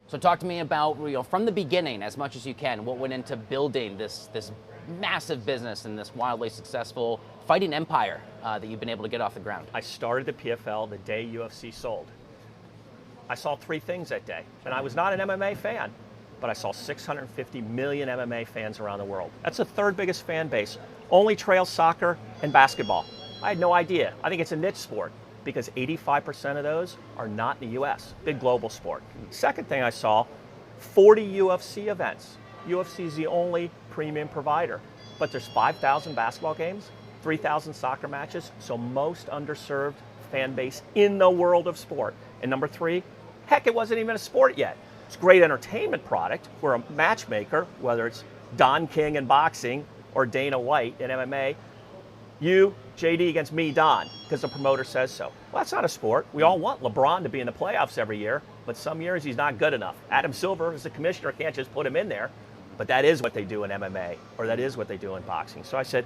So talk to me about, from the beginning, as much as you can, what went into building this massive business and this wildly successful fighting empire that you've been able to get off the ground. I started the PFL the day UFC sold. I saw three things that day, and I was not an MMA fan, but I saw 650 million MMA fans around the world. That's the third biggest fan base. Only trails soccer and basketball. I had no idea. I think it's a niche sport because 85% of those are not in the US, big global sport. Second thing I saw, 40 UFC events. UFC is the only premium provider, but there's 5,000 basketball games, 3,000 soccer matches, so most underserved fan base in the world of sport. And number three, heck, it wasn't even a sport yet. It's a great entertainment product. We're a matchmaker, whether it's Don King in boxing or Dana White in MMA. You, JD, against me, Don, because the promoter says so. Well, that's not a sport. We all want LeBron to be in the playoffs every year, but some years he's not good enough. Adam Silver, as the commissioner, can't just put him in there, but that is what they do in MMA, or that is what they do in boxing. So I said,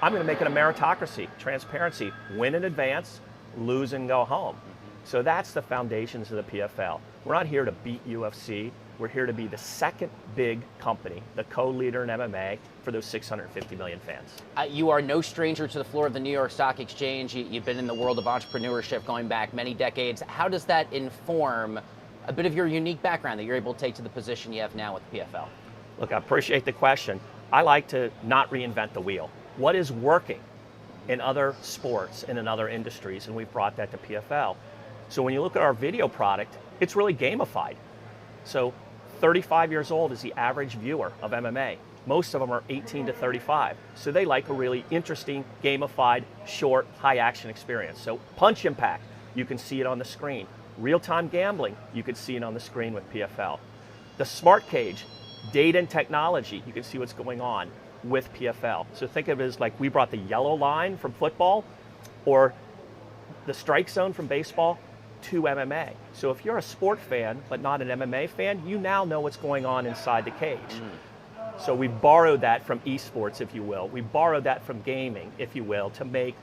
I'm going to make it a meritocracy, transparency, win in advance, lose and go home. So that's the foundations of the PFL. We're not here to beat UFC. We're here to be the second big company, the co-leader in MMA for those 650 million fans. You are no stranger to the floor of the New York Stock Exchange. You've been in the world of entrepreneurship going back many decades. How does that inform a bit of your unique background that you're able to take to the position you have now with the PFL? Look, I appreciate the question. I like to not reinvent the wheel. What is working in other sports and in other industries, and we've brought that to PFL. So when you look at our video product, it's really gamified. So 35 years old is the average viewer of MMA. Most of them are 18 to 35. So they like a really interesting, gamified, short, high-action experience. So punch impact, you can see it on the screen. Real-time gambling, you can see it on the screen with PFL. The smart cage, data and technology, you can see what's going on with PFL. So think of it as like we brought the yellow line from football or the strike zone from baseball to MMA. So if you're a sport fan but not an MMA fan, you now know what's going on inside the cage. So we borrowed that from esports, if you will. We borrowed that from gaming, if you will, to make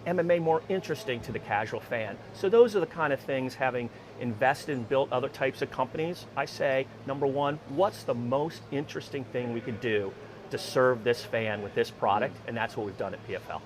MMA more interesting to the casual fan. So those are the kind of things, having invested and built other types of companies, I say, number one, what's the most interesting thing we could do to serve this fan with this product? And that's what we've done at PFL.